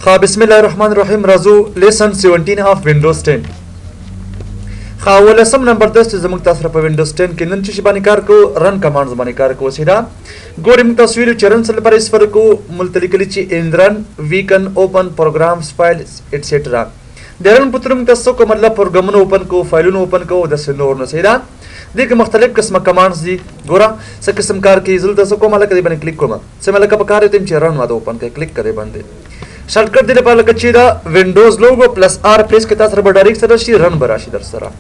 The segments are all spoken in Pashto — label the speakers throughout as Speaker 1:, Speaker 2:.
Speaker 1: خا بسم الله الرحمن الرحیم راځو لیسن 17 اف وینډوز 10. خا ولسم نمبر 10 زموږ تاسو په وینډوز 10 کې نن چې باندې کار کو رن کمانډز باندې کار کو سیدا ګورې موږ تاسو ویل چرن سره پر اس فرق کو ملتلی کلی چې ان رن وی کن اوپن پروګرامز فایلز ایټسټرا درن پترم تاسو کو مطلب پروګرامونه اوپن کو فایلونه اوپن کو د سنور نو سیدا دغه مختلف قسمه کمانډز دي ګوره څه قسم کار کوي زل تاسو کومه لکه باندې کلیک کوم څه ملکه په کار ته چې رن واده اوپن کې کلیک کړئ باندې شارټکټ دی په لکه چې دا وینډوز لوګو پلس آر پریس کې تاسو به ډایرکټ سره شي رن براشي در سره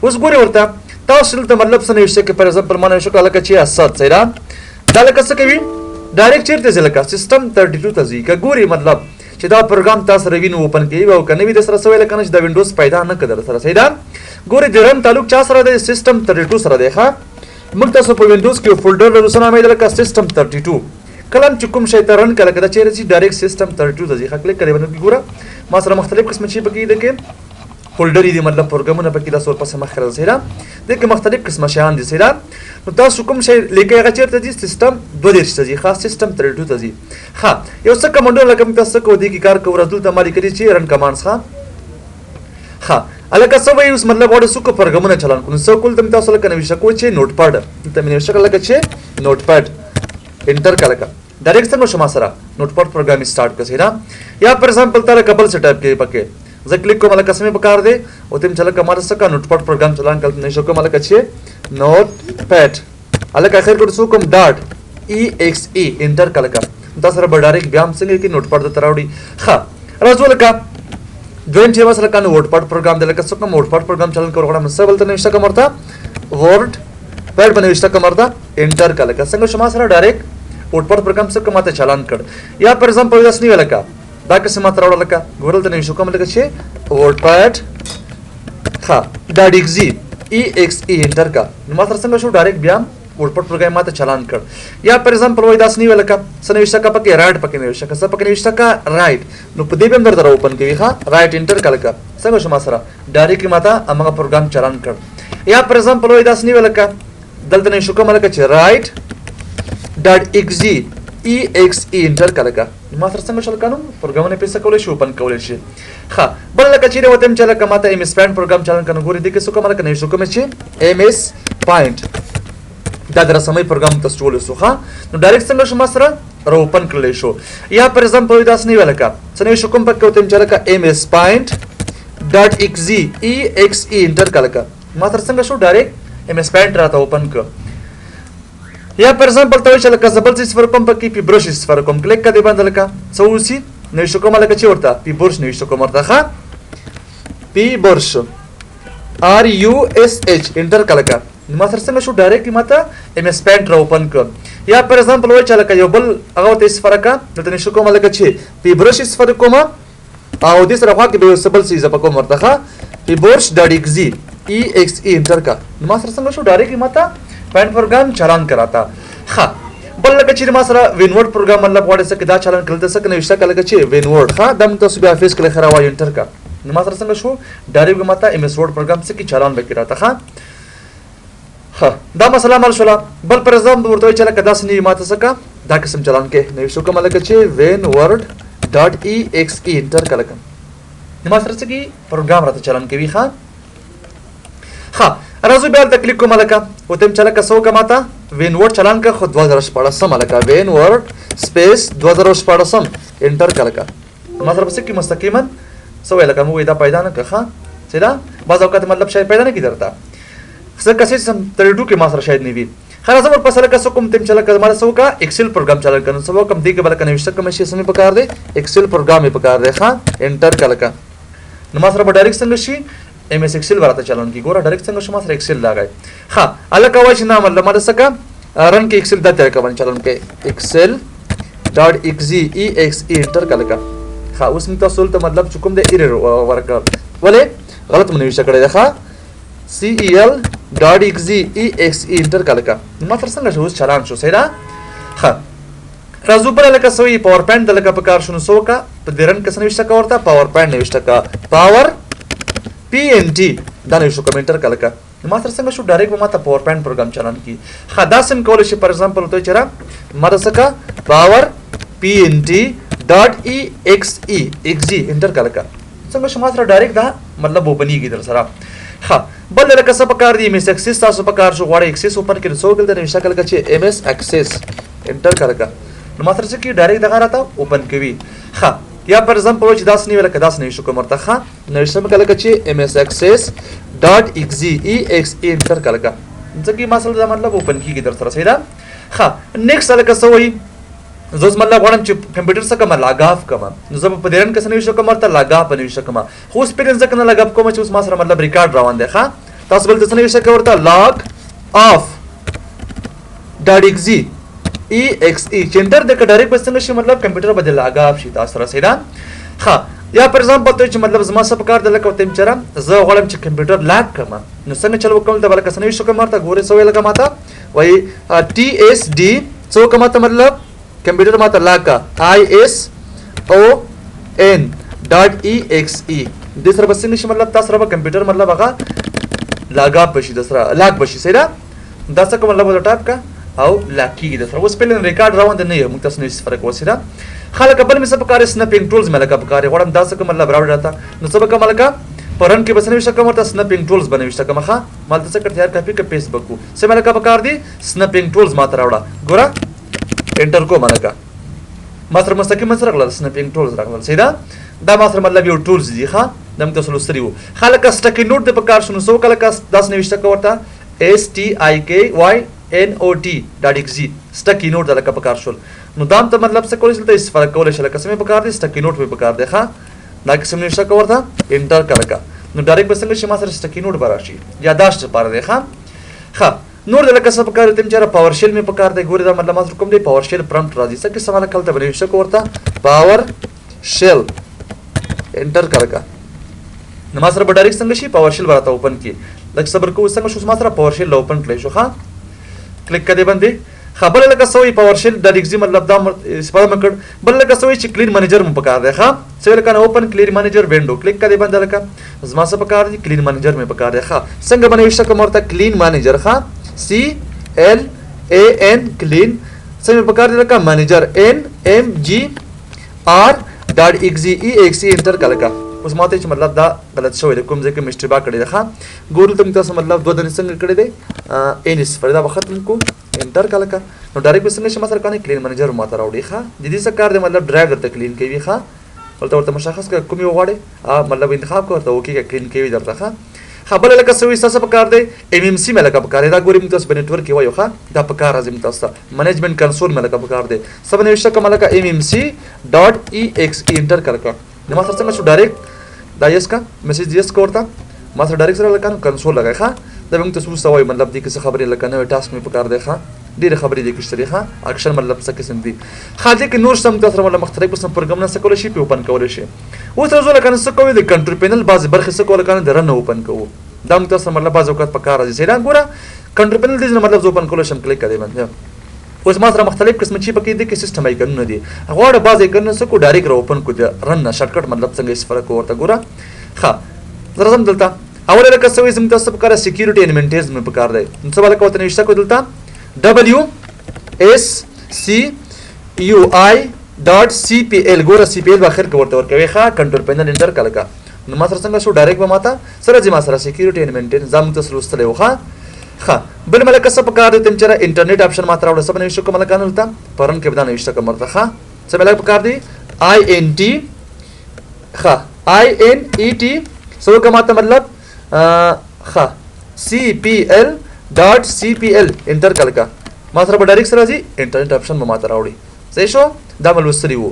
Speaker 1: اوس ګوري ورته تاسو ته مطلب څه نوښته کې پر ایگزامپل مانه شو کله چې اسات سره دا لکه څه کوي ډایرکټ چیرته ځلکه سیستم 32 ته ځي که ګوري مطلب چې دا پروګرام تاسو روینو اوپن کوي او کنه وي د سره سوال کنه چې دا وینډوز پیدا نه کړل سره سیدا ګوري د رن تعلق چا سره د سیستم 32 سره دی ښا موږ تاسو په وینډوز کې فولډر له سره مې لکه سیستم 32 کلم چې کوم شی ته رن کله کله چیرې چې ډایرکټ سیستم 32 ته ځي کلیک کړئ باندې ګوره ما سره مختلف قسم شي پکې ده کې فولډر دي مطلب پروګرامونه پکې د سور پسې مخ کړل سره د کې مختلف قسم شیان دي سره نو تاسو کوم شی لیکي هغه چیرته دي سیستم 22 ته ځي خاص سیستم 32 ته ځي ها یو څه کمانډ لکه تاسو کو دي کې کار کوو رسول ته مالي کړی چې رن کمانډز ها الکه سو وایوس مطلب وړ سو کو پروګرامونه چلان کو نو سو کول تم تاسو لکه نوښه کو چې نوٹ پاد ته مې نوښه لکه چې نوٹ پاد انټر کلکه ډایرکټ څنګه شما سره نوٹ پاد پروګرام سٹارټ کړئ دا یا پر ایگزامپل تر کبل سے ټایپ کې پکې ز کلیک کوم لکه سمې پکار دی او تم چلکه مار سکه نوٹ پاد پروګرام چلان کړ نه شو کوم لکه چې نوٹ پاد الکه اخر کو سو کوم ډاټ ای ایکس ای انټر کلکه دا سره به ډایرکټ بیا هم څنګه کې نوٹ پاد ته راوړي ها راځو لکه دویم چې وسره کنه نوٹ پاد پروګرام د لکه سو کوم نوٹ پاد پروګرام چلان کړو غواړم سبل ته نوښته کومرته ورډ پیډ باندې نوښته کومرته انټر کلکه څنګه شما سره ډایرکټ نوٹ پاد پروګرام څخه ماته چالان کړ یا پر ایگزامپل داس نیو لکه دا قسم ماته راوړل لکه ګورل ته نشو کوم لکه چې ورډ پاد ها دا ډیکزي ای ایکس ای انټر کا نو ماته څنګه شو ډایرکټ بیا ورډ پاد پروګرام ماته چالان کړ یا پر ایگزامپل وای داس نیو لکه سنوښته کا پکې رائټ پکې نوښته کا څه پکې نوښته کا رائټ نو په دې به اندر اوپن کوي ها رائټ انټر کا لکه څنګه شو ما سره ډایرکټ ماته امغه پروګرام چالان کړ یا پر ایگزامپل وای داس نیو لکه دلته نشو کوم لکه چې رائټ ډاټ ایکزي ای ایکس ای انټر کلکه ما سره څنګه شل کانو پروګرامونه پیسه کولای شي اوپن کولای شي ها بل لکه چې وته چلا کماته ام اس پاینټ پروګرام چلان کنه ګوري دي کې سو کوم لکه نه شو کوم چې ام اس پاینټ دا در سمې پروګرام تاسو ټول سو ها نو ډایرکټ څنګه شو ما سره را اوپن کولای شو یا پر ایگزامپل داس نه ولکه څنګه شو کوم پکې وته چلا کا ام اس پاینټ ډاټ ایکزي ای ایکس ای انټر کلکه ما سره څنګه شو ډایرکټ ام اس پاینټ راته اوپن ک یا پر ایگزامپل ته چې لکه زبل څه فرق کوم پکې پی برش فرق کوم کلیک کړئ باندې لکه سوسی نو شو کوم لکه چې ورته پی برش نو شو کوم ورته ښه پی برش ار یو اس ایچ انټر کلکه نو ما سره څنګه شو ډایرکټ ماته ام اس پاینټ را اوپن کړ یا پر ایگزامپل وای چې لکه یو بل هغه ته فرق نو ته شو کوم لکه چې پی برش فرق کوم او دې سره خو کې به سبل څه زپ کوم ورته ښه پی برش ډاډ ایکزي ای ایکس ای انټر کا نو ما سره څنګه شو ډایرکټ ماته پاینټ پروګرام چالان کراتا ها بل لکه چې ما سره وینورډ پروګرام مطلب وړه څه کې دا چالان کړل د څه کنه وشته کله چې وینورډ ها دم تاسو بیا فیس کله خرا وای انټر کا نو ما سره څنګه شو ډایرکټ ماته ام اس ورډ پروګرام څه کې چالان وکړاته ها دا مسله مال شولا بل پر ایگزامپل ورته چې لکه داس نه ماته څه دا قسم چالان کې نو شو کوم لکه چې وینورډ ډاټ ای ایکس ای انټر کله نو ما سره څه کې پروګرام راته چالان کوي ها راځو بیا د کلیک کوم لکه وتم چلا کا سو کماته وینورډ چلان کا خود 2014 لکه وینورډ سپیس 2014 انټر کلکه ما سره پس کې مستقیما سو لکه مو دا پیدا نه کخه سیدا بعض اوقات مطلب شاید پیدا نه کی درتا څه کسې سم 32 کې ما سره شاید نه وي خلاص ور پس لکه سو کوم تم چلا کا ما سو کا ایکسل پروګرام چلان کنه سو کوم دی کې بل کنه وشته کوم شي سمې پکار دی ایکسل پروګرام یې پکار دی ها انټر کلکه نو ما سره ډایرکټ څنګه شي ام اس ایکسل ورته چلون کی ګوره ډایرکټ څنګه شما سره ایکسل لاګای ها الکه وای چې نام الله مده سکه رن کې ایکسل د طریقه باندې چلون کې ایکسل ډاټ ایکزي ای ایکس ای انټر کلکه ها اوس موږ تاسو ته مطلب چکم د ایرر ورکړ ولې غلط مونږ نوښته کړی ده ها سی ای ال ډاټ ایکزي ای ایکس ای انټر کلکه ما تر څنګه شو چلان شو سیدا ها راځو پر لکه سوې پاور پوینټ د لکه په کار شنو سو کا په درن کې نوښته کا ورته پاور پوینټ نوښته کا پاور پی ان ټي دا نه شو کمنټر کلکه ما تر څنګه شو ډایرکټ ما ته پاور پوینټ پروګرام چلان کی خدا سم کول شي پر ایگزامپل ته چر ما رسکا پاور پی ان ټي .exe انټر کړه څنګه شما سره ډایرکټ دا مطلب وبنيږي در سره ها بل لکه څه پکار دی MS Access تاسو پکار شو غواړئ Access اوپن کړئ سو ګل د نشه کله چې MS Access انټر کړه نو ماتره چې کی ډایرکټ دغه راته اوپن کوي ها یا پر ایگزامپل چې داس نیول کدا داس نه شو کوم ورته ها نو شم کله چې MS Access .exe انټر کړه ځکه مسله دا مطلب اوپن کیږي در سره سیدا ها نیکسټ لکه سوې زوز مطلب غواړم چې کمپیوټر څخه کوم لاګاف کوم نو زه په دېرن کې سنوي شو کوم ته لاګاف بنوي شو کوم خو سپیرنس ځکه نه لاګاف کوم چې اوس ما سره مطلب ریکارډ روان دی ښا تاسو بل څه سنوي شو کوم ته لاګ اف .exe چې انټر د ډایرکټ بسنګ شي مطلب کمپیوټر بدل لاګاف شي تاسو سره سیدا ها یا پر ایگزامپل ته چې مطلب زما څه پکار د لکه تم چرم زه غواړم چې کمپیوټر لاګ کوم نو څنګه چلو کوم ته بل کسنوي شو کوم ته ګوره سوې لکه ماته وای TSD څو کوم ته مطلب کمپیوټر ماته لاګه ISON.exe د سره بس نشي مطلب تاسو سره کمپیوټر مطلب هغه لاګا بشي د سره لاګ بشي سره دا څه کوم مطلب ټاپ کا او لاکی د سره اوس په لن ریکارډ روان دی نه موږ تاسو نه فرق وسیدا خلک بل مې سبقاره سنپینګ ټولز مې لګه بکاره غوړم دا څه کوم مطلب راوړی راته نو سبق ملګه پرن کې بسنوي شکه مرته سنپینګ ټولز بنوي شکه مخه مال څه کړ تیار کاپی کې فیسبوک کو سم لګه بکار دی سنپینګ ټولز ماته راوړه ګوره انټر کو ملګه ما سره مستقیم سره غل سنپینګ ټولز راغل سیدا دا ما سره مطلب یو ټولز دي ښا دم تاسو لستریو خلک سټکی نوٹ د پکار شنو سو کله کا 10 نوشته کوته STIKYNOT.exe سټکی نوٹ دلته پکار شول نو دام ته مطلب څه کولای شل ته اس فرق کولای شل کسمه پکار دي سټکی نوٹ به پکار دی ښا دا قسم نوشته کوته انټر کړه نو ډایرکټ بسنګ شي ما سره سټکی نوٹ براشي یاداشت پاره دی ښا ښا نور د لکه څه پکار تم چېرې پاور شیل مې پکار دی ګورې دا مطلب ما کوم دی پاور شیل پرمپټ راځي څه کې سوال کله بنوي شو ورته پاور شیل انټر کړه نو ما سره به ډایرکټ څنګه شي پاور شیل ورته اوپن کی لکه صبر کو څنګه شو ما سره پاور شیل اوپن کړی شو ښا کلیک کړئ باندې خبر لکه سوې پاور شیل د ایگزی مطلب دا استفاده مکړ بل لکه سوې چې کلین منیجر مې پکار دی ښا څه لکه اوپن کلین منیجر وینډو کلیک کړئ باندې لکه زما څه پکار دی کلین منیجر مې پکار دی ښا څنګه بنوي شو کوم ورته کلین منیجر ښا CLAN clean څنګه پکار دی لکه منیجر NMGR.exe انټر کړه اوس ماته چې مطلب دا غلط شوی دی کوم ځکه مشتبه کړی دی ښا ګورل تم تاسو مطلب دوه دنه څنګه کړی دی انس فردا وخت کو انټر کړه نو ډایرکټ څنګه شي ما سره کنه کلین منیجر ماته راوړي ښا د دې څه کار دی مطلب ډرایور ته کلین کوي ښا ورته مشخص کړه کوم یو غواړي مطلب انتخاب کوته وکي کلین کوي درته ښا خبر لکه سوي تاسو پکار دی MMC مې لکه پکار دی دا ګورم تاسو په نتورک کې وایو ښا دا پکار راځم تاسو منیجمنت کنسول مې لکه پکار دی سب نه وشته کوم لکه MMC.exe انټر کړه نو ما سره څنګه شو ډایرکټ دا یس کا میسج یس کوړتا ما سره ډایرکټ سره لکه کنسول لګای ښا دا موږ تاسو وایو مطلب دې کې څه خبرې لکه نو ټاسک مې پکار دی ښا ډېر خبرې دي کې ښه اکشن مطلب څه قسم دي خاطر کې نور سم تاسو مطلب مختلف قسم پروګرام نه سکول شي په اوپن کول شي اوس تاسو لکه څه کوي د کنټرول پینل بعض برخه څه کول کنه درنه اوپن کوو دا موږ تاسو مطلب بعض وخت په کار راځي سیدا ګوره کنټرول پینل دې مطلب اوپن کول شم کلیک کړئ باندې اوس ما سره مختلف قسم چې پکې دي کې سیستم ایکنونه دي غواړم بعض ایکنونه څه کو ډایرکټ اوپن کو دي رن شارټ کټ مطلب څنګه استفاده کوو ورته ګوره ښه زه زم دلته اول لکه سوي زم تاسو په کار سکیورټي ان مینټینز مې په کار دی نو څه ولکه وته نشته کو دلته WSCUI.CPL ګوره CPL اخر کې ورته ورکوي ښا کنټرول پینل انټر کړه نو ما سره څنګه شو ډایرکټ به ماته سره چې ما سره سکیورټي ان مینټین زم تاسو لوستل یو ښا ښه بل ملکه څه په کار دی تم چېرې انټرنیټ اپشن ماته راوړل سب نه شو کوم لکه نو ته پرن کې بدانه نشته کوم ورته ښا څه ملکه په کار دی INT ښا INET سو کوم ته مطلب ښا CPL.CPL انټر کړه ما سره ډایرکټ سره راځي انټرنیټ اپشن ماته راوړي صحیح شو دا مل وسري وو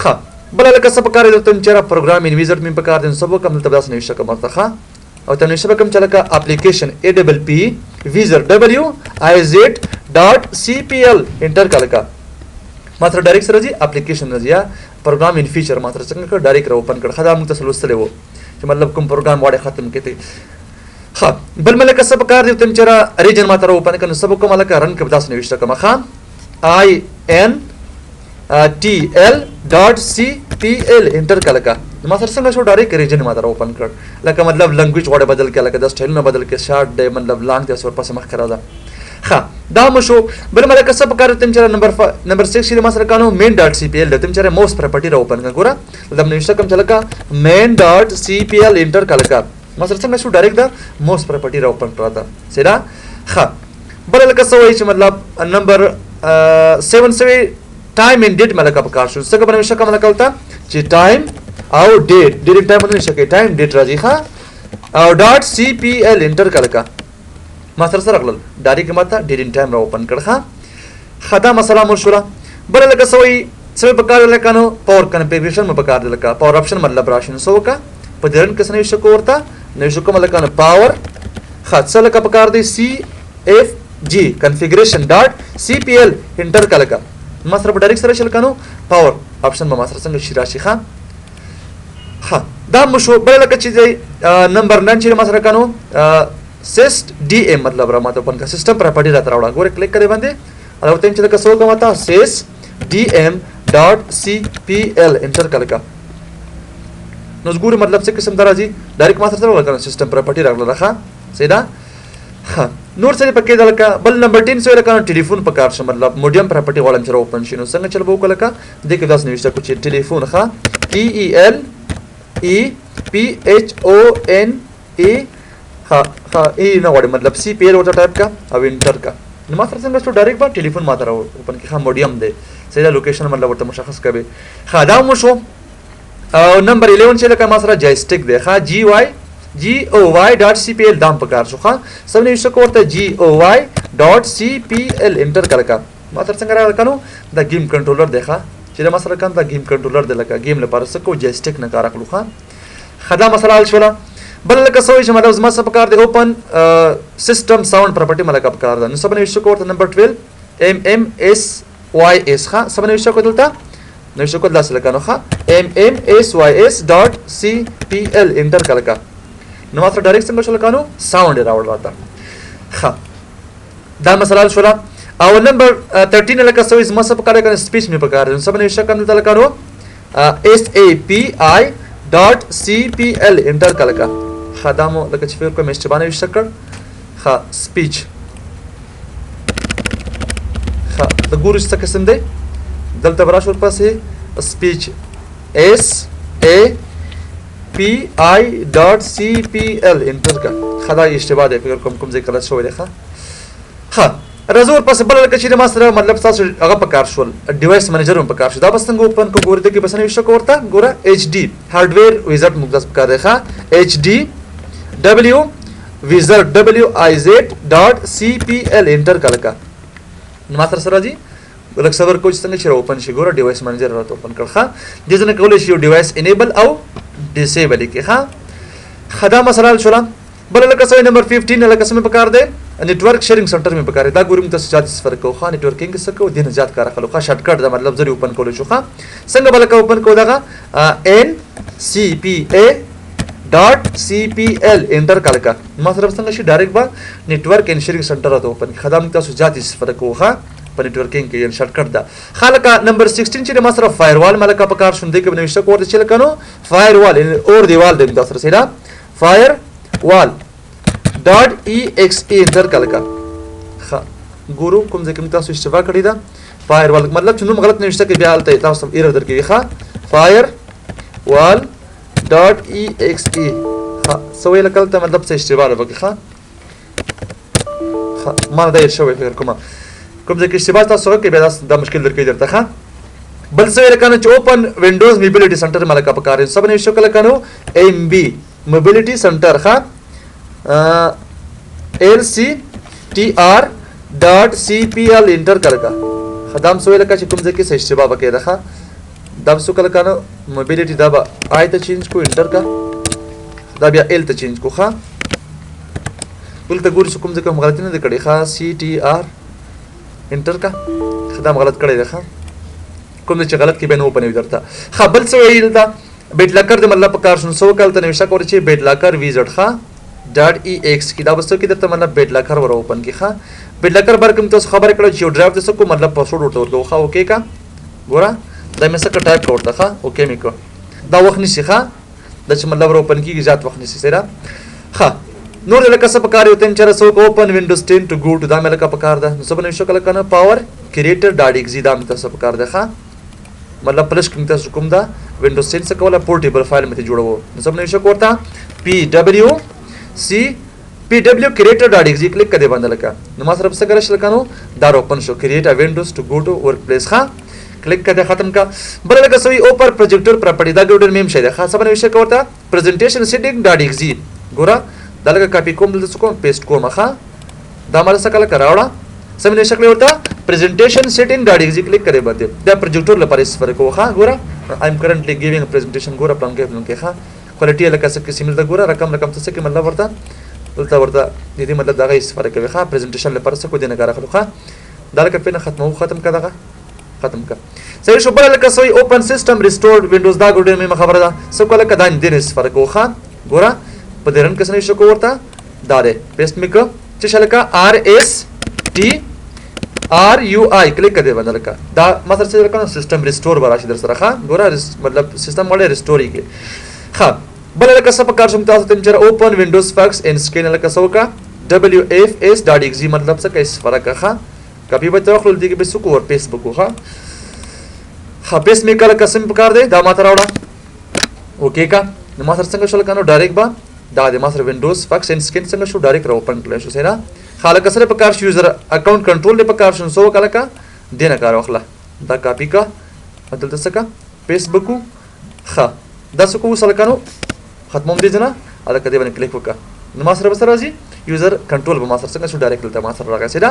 Speaker 1: ښه بل لکه څه په کار دی تم چېرې پروګرام ان ویزټ مې په کار دی سب کوم ته داس نه شي کوم ورته ښا او ته نشه کوم چې لکه اپلیکیشن APP ویزر WIZ.CPL انټر کړه ما سره ډایرکټ سره راځي اپلیکیشن راځي یا پروګرام ان فیچر ما سره څنګه ډایرکټ اوپن کړه خدای موږ تاسو لوستل وو چې مطلب کوم پروګرام واړه ختم کړي ها بل ملک سب کار دی تم چېرې ریجن ما تر اوپن کنه سب کوم ملک رن کې داس نه وشته کوم ښا INTL.CPL انټر کړه ما سره څنګه شو ډایرکټ ریجن ما تر اوپن کړ لکه مطلب لنګویج وړه بدل کړه لکه د سټایل نه بدل کې شارټ دی مطلب لانګ دی سور پس مخ کړه دا ښه دا مو شو. بل ملکه څه پکار تم چې نمبر 6 چې ما سره کانو main.cpl د تم چې موس پراپرټي را اوپن ګوره د نوښت کوم چلکا main.cpl انټر کلکا ما سره څنګه شو ډایرکټ د موس پراپرټي را اوپن کړه دا سیدا. ښه بل لکه څه وایي چې مطلب نمبر 7 سوي ټایم اینڈ ډیټ ملکه پکار شو څنګه بنوي شکه ملکه ولتا چې ټایم او ډیټ ډیټ ټایم بنوي شکه ټایم ډیټ راځي ښه او ډاټ cpl انټر کلکا ما سره غلل ډایرکټ ماته ډیټ ټایم را اوپن کړه. خدا مسله مرشولا بل لکه سوي سوي پکار لکه نو پاور کنفیګریشن م پکار لکه پاور آپشن مطلب راشن سو کا په درن کس نه شکو ورته نه شکو ملکه نو پاور خاصه لکه پکار دی cfg configuration dot cpl انټر کلکا ما سره ډایرکټ سره شل کنو پاور آپشن ما سره څنګه شي راشي ها دا مشو بل لکه چې نمبر 9 چې ما سره کنو syst dm मतलब را ماته پن کا سیستم پراپرټی راته راوړه ګوره کلیک کړئ باندې او ته چې لکه سو کوم تا syst dm dot cpl انټر کلکا نو ګوره مطلب څه قسم درازي ډایرکټ ما سره راوړه سیستم پراپرټی راغله راخه سیدا ها نور سره پکې دلکا بل نمبر 10 سره کنه ټلیفون پکار شه مطلب موډیم پراپرټی غوړم چې اوپن شینو څنګه چل بو کلکا دغه داس نوښته کو چې ټلیفون ښه TELEPHONE ها ای نه وړي مطلب سی پی ال ورته ټایپ کا او انټر کا نو ما سره څنګه شو ډایرکټ با ټلیفون ما ته اوپن کې ها موډیم دی سیدا لوکیشن مطلب ورته مشخص کوي. ها دا مو شو او نمبر 11 چې لکه ما سره جایسټیک دی ها GOY.cpl دام پکار شو ها سم نه شو ورته GOY.cpl انټر کړه ما سره څنګه راکنو دا گیم کنټرولر دی ها چې ما سره کان دا گیم کنټرولر دی لکه گیم لپاره سکو جایسټیک نه کار کړو ها خدا مسله حل شولا. بل لکه سوي چې مطلب زما څه پکار دی اوپن سیستم ساوند پراپرټي ملکه پکار ده نو سبنه وشو کوته نمبر 12 MMSYS ها سبنه وشو کوته نو وشو کوته لاس لکه نو ها MMSYS.cpl انټر کلکا نو ماته ډایرکټ څنګه شو لکانو ساوند راوړل راته ها دا مسله شولا. او نمبر 13 لکه سوي زما څه پکار دی سپیچ می پکار ده سبنه وشو کوته لکانو SAPI.cpl انټر کلکا خدامو لکه چې فکر کوم اشتباه نه وشکړ ها سپیچ ها د ګورو څه قسم دی دلته براش ور پاسه سپیچ SAPI.cpl انټر کا خدا اشتباه دی فکر کوم ځای غلط شوی دی ها رزور پس بل لکه چې ما سره مطلب تاسو هغه پکار شول ډیوایس منیجر هم پکار شو دا بس څنګه اوپن کو ګورته کې بس نه وشو ورته ګوره HD هارډویر ویزارډ مقدس پکار دی ها HD W wizard WIZ.cpl انټر کلکا ما سره سره جی ولک سرور کوچ څنګه چې اوپن شي ګوره ډیوایس منیجر راته اوپن کړه ها د ځنه کولای شي ډیوایس انیبل او ډیسیبل کې ها خدا مسله شولا. بل لکه سوي نمبر 15 لکه سم پکار دی network sharing centre में पकारे दा गुरुम तस जात फरक को खा नेटवर्किंग सको दिन जात कार खलो खा शॉर्टकट दा मतलब जरी ओपन कोलो खा संग बल का ओपन को दागा ncpa.cpl एंटर कलका मतलब संग शी डायरेक्ट बा नेटवर्क एंड शेयरिंग सेंटर तो ओपन खदम तस जात फरक को खा पर नेटवर्किंग के शॉर्टकट दा खालका नंबर 16 ची मासरा फायरवॉल मलका पकार सुनदे के बने को चल कनो फायरवॉल और दीवाल दे दसर सेरा firewall.exe انټر کلکا ها ګورو کوم ځکه تاسو اشتباه کړی دا firewall مطلب چې نو غلط نه وشته کې بیا حالت تاسو ایرر درکې ښه firewall.exe ها سوې لکلته مطلب څه اشتباه وکړه ښه ما دا یې شوې فکر کوم ځکه اشتباه تاسو کې بیا دا مشکل درکې درته ښه. بل څه لکانو چې اوپن وینډوز موبیلیټي سنټر ملکه پکاره سب نه شو کلکانو MB موبیلیټي سنټر ښه LCTR.cpl انټر کلکا خدام سوې لکه چې کوم ځکه څه اشتباه وکړه ښه دا سو کلکانو موبیلیټي دا به آی ته چینج کو انټر کا دا بیا ال ته چینج کو ښه ولته ګور کوم ځکه غلطی نه کړې ښه CTR انټر کا خدام غلط کړی ښه کوم چې غلط کې به نو پنه درته ښه بل څه ویل دا بیت لاکر د مطلب کار شون سو کال ته نوښه کور چې بیت لاکر ویزټ ښه .ex کی دا بس کې درته مطلب بیت لاکر ور اوپن کی ښه بیت لاکر برکم تاسو خبر کړو چې ډرایو تاسو کو مطلب پاسورډ ورته ورکو ښه اوکې کا ګوره دا مې څه ټایپ کوړه ښه اوکې مې کو دا وخت نشي ښه د چې مطلب ور اوپن کیږي ذات وخت نشي سره ښه نور لکه څه پکار یو تن چر سو اوپن وینډوز 10 ټو گو ټو دا مې لکه پکار ده نو سب نو شو کله کنه پاور کریټر ډاټ ایکس دا مې تاسو پکار ده ښا مطلب پلس کوم تاسو کوم دا وینډوز 10 څخه کوله پورټیبل فایل مته جوړو نو سب نو شو کوتا پی ډبلیو کریټر ډاټ ایکس کلیک کړئ باندې لکه نو ما سره څه کرش لکانو دا اوپن شو کریټ ا وینډوز ټو گو ټو ورک پلیس ښا کلیک کړه ختم کا بل لکه سوی اوپر پروجیکټر پراپرټی دا ګډر میم شه ده خاصه باندې وشه کوتا پریزنټیشن سیټینګ ډاټ ایکس ګورا دا لکه کاپی کوم دلته کوم پیسټ کوم ښا دا مال څه کله کراوړه سمونه شکل ورته پریزنټیشن سیټینګ ډاټ ایکس کلیک کړئ باندې دا پروجیکټر لپاره استفاده کوه ښا ګورا آی ایم کرنٹلی गिविंग ا پریزنټیشن ګورا پلان کې ښا کوالټی لکه څه قسم ده ګورا رقم څه کې مطلب ورته ورته دې مطلب دا غي استفاده کوي ښا پریزنټیشن لپاره څه کو دینه کار اخلو ښا دا لکه په ختم کا دغه ختم کا صحیح شو بل لکه سوی اوپن سیستم ریسټورډ وینډوز دا ګډه مې خبره ده څه کوله کدا دې نه استفاده کوه ښا ګورا په دې رن کې څه شو ورته دا دې پیسټ میک چې شلکا ار اس ټي ار یو آی کلیک کړئ باندې لکه دا مطلب څه لکه سیستم ریسټور براشي در سره ښا ګورا مطلب سیستم وړه ریسټوري کې ښا بل لکه څه په کار شم تاسو تم چر اوپن وینډوز فاکس ان سکین لکه څه وکا wfs.exe مطلب څه کیس فرق ښا کاپی به تخلل دي کې به سکو ور فیسبوک ښا پیس می کله قسم پکار دی دا ماته راوړه اوکې کا نو ما سره څنګه شول کنو ډایرکټ با دا د ما سره وینډوز فاکس ان سکین څنګه شو ډایرکټ اوپن کړل شو سره خالق سره پکار شو یوزر اکاونٹ کنټرول له پکار شو سو کله کا دینه کار واخله دا کاپی کا بدل تسکا فیسبوک ښا دا سکو وسل کنو ختموم دي جنا اله کدی باندې کلیک وکا نو ما سره بسره راځي یوزر کنټرول به ما سره څنګه شو ډایرکټ ته ما سره راغی سیدا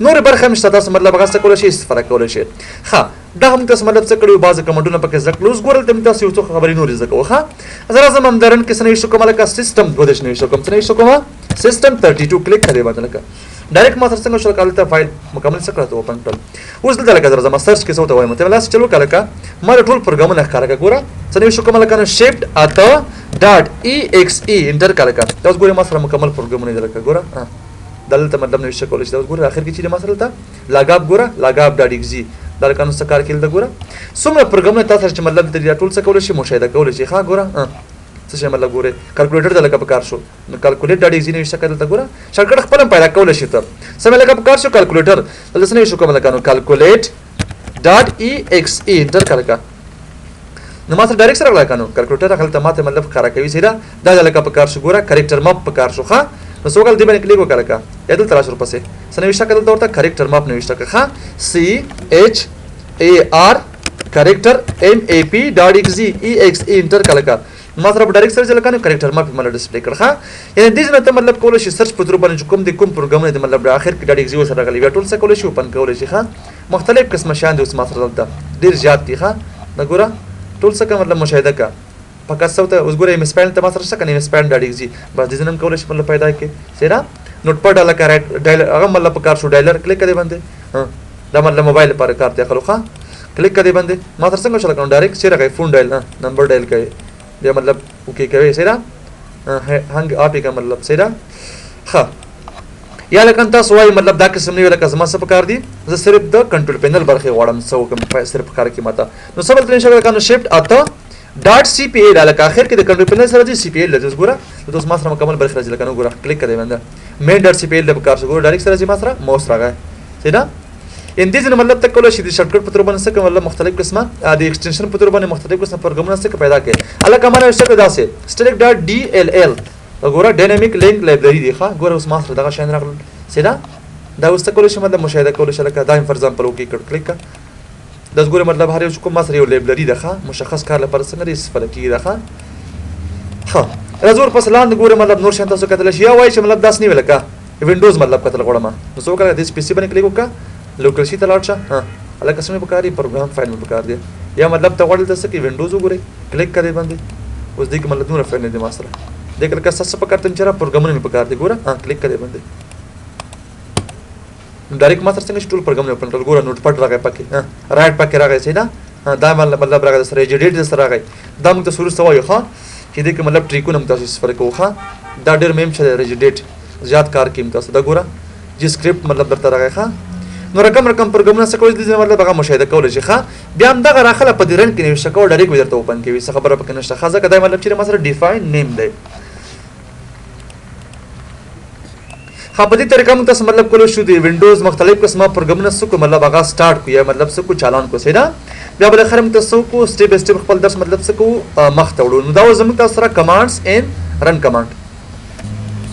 Speaker 1: نور برخه مشته تاسو مطلب هغه څه کول شي استفاده کول شي ها دا هم تاسو مطلب څه کړو بعض کمنټونه پکې ځکه کلوز ګورل تم تاسو یو څه خبرې نور زکه ها زرا زمم درن کې سنې شو کومه لکه سیستم دوه شنو شو کوم څه شو کومه سیستم 32 کلیک کړئ باندې لکه ډایرکټ ما سره څنګه شو کالته فایل مکمل څه کړو اوپن کړل اوس دلته لکه زما سرچ کې څه وته وایم ته لاس چلو کله کا ما ټول پروګرامونه ښکارا ګوره څنګه شو کومه لکه شیفټ اته ډاټ exe انټر کړه کا تاسو ګوره ما سره مکمل پروګرامونه دلته ګوره دلته مطلب نو شکل شي تاسو ګوره اخر کې چې ما سره تا لاګاپ ګوره لاګاپ ډاټ exe دا کنه څه کار کېل دا ګوره څومره پروګرامونه تاسو چې مطلب د ټول څه کول شي مشاهده کول شي ښا ګوره څه شي مطلب ګوره کیلکولیټر د لکه په کار شو نو کیلکولیټ ډاټ exe نو شکل ته ګوره شارټکټ خپل پیدا کول شي ته سم لکه په کار شو کیلکولیټر دلته نه شو کوم لکه نو کیلکولیټ ډاټ exe انټر کړه نو ما سره ډایرکټ سره لکه کیلکولیټر خپل ماته مطلب خارا کوي سیدا دا لکه په کار شو ګوره کریکټر ماپ په کار شو ښا نو سوګل دی باندې کلیک وکړه کا یدل تر شروع پسې سنويشته کړه ورته کریکټر ماپ نوښته ښا سی ایچ ای آر کریکټر ام ای پی ډاټ exe انټر کړه کا ما سره ډایرکټ سره ځل کنه کریکټر ماپ مله ډسپلی کړه یعنی دې نه ته مطلب کول شي سرچ په تر باندې کوم د کوم پروګرام دی مطلب اخر کې ډاټ exe سره غلي ټول څه کول شي اوپن کول شي ښا مختلف قسمه شان د اوس ما سره دلته ډیر زیات دي ښا نګوره ټول څه مطلب مشاهده کا پکا څوته اوس ګوره ایم سپین ته ما سره څه کنه ایم سپین ډاټ exe بس دې نن کول شي مطلب پیدا کې سیرا نوٹ پډ علا کار ډایلر هغه مطلب په کار شو ډایلر کلیک کړئ باندې دا مطلب موبایل پر کار ته خلوخه کلیک کړئ باندې ما تر څنګه شل کوم ډایرکټ سره غي فون ډایل نمبر ډایل کړئ بیا مطلب اوکې کوي سره هنګ اپ کا مطلب سره ها یا لکه تاسو وايي مطلب دا قسم نه لکه زما څه په کار دي زه صرف د کنټرول پینل برخه غواړم څو کوم صرف کار کې ماته نو سبل ترې شګه کنه شیفټ اته ډاټ سی پی ای دا لکه اخر کې د کنټرول پینل سره دي سی پی ای لږ ګوره تاسو ما سره مکمل برخه راځي لکه نو ګوره کلیک کړئ باندې مین ډاټ سی پی ای د کار شو ګوره ډایرکټ سره زما سره موس راغی سیدا ان دې نه مطلب تکول شي د شارټکټ په تر باندې څه کوم مختلف قسمه د ایکستنشن په تر باندې مختلف قسمه پروګرامونه څه پیدا کړي الګ کمره شته داسې سټریک ډاټ ډي ال ال ګوره ډاینامیک لینک لایبرری دی ښا ګوره اوس ما سره دغه شان راغل سیدا دا اوس تکول شي مطلب مشاهده کول شي لکه دا فور ایگزامپل اوکې کړ کلیک کا د ګوره مطلب هر یو کوم ما سره یو لایبرری ده ښا مشخص کار لپاره څنګه استفاده کیږي ده ښا راځور پس لاندې ګوره مطلب نور شان تاسو کتل شي یا وایي چې مطلب داس نه ولکه وینډوز مطلب کتل غواړم نو څو کله د پی سي باندې کلیک وکړه لوکل شي ته لاړ شه الګ قسمه پکاري پروګرام فایل مې پکار دی یا مطلب ته غواړل تاسو کې وینډوز وګورئ کلیک کړئ باندې اوس دې کې مطلب نور فایل نه دی ما سره دې کله کس څه پکار تم چر پروګرامونه مې پکار دی ګوره کلیک کړئ باندې ډایرکټ ما سره څنګه ټول پروګرام اوپن کړل ګوره نوٹ پټ راغی پکې رائټ پکې راغی سیدا دا مطلب راغی سره ایجډیټ سره راغی دا موږ ته سورس وایو ښا چې دې کې مطلب ټریکونه موږ تاسو فرق وخا دا ډېر مهم شه ایجډیټ زیات کار کوي تاسو دا ګوره چې سکرپټ مطلب درته راغی ښا نو رقم پروګرامونه څه کوي دې مطلب هغه مشاهده کول شي ښا بیا هم دغه راخله په دې رن کې نو شکو ډایرکټ ورته اوپن کوي څه خبره پکې نشته خاصه کدا مطلب چې ما سره ډیفاین نیم دی ها په دې طریقه موږ تاسو مطلب کولو شو دی وینډوز مختلف قسمه پروګرامونه سکو مطلب هغه سٹارټ کو یا مطلب سکو چالان کو سیدا بیا بل خرم تاسو کو سټیپ بای سټیپ خپل درس مطلب سکو مخ ته وړو نو دا زموږ تاسو سره کمانډز ان رن کمانډ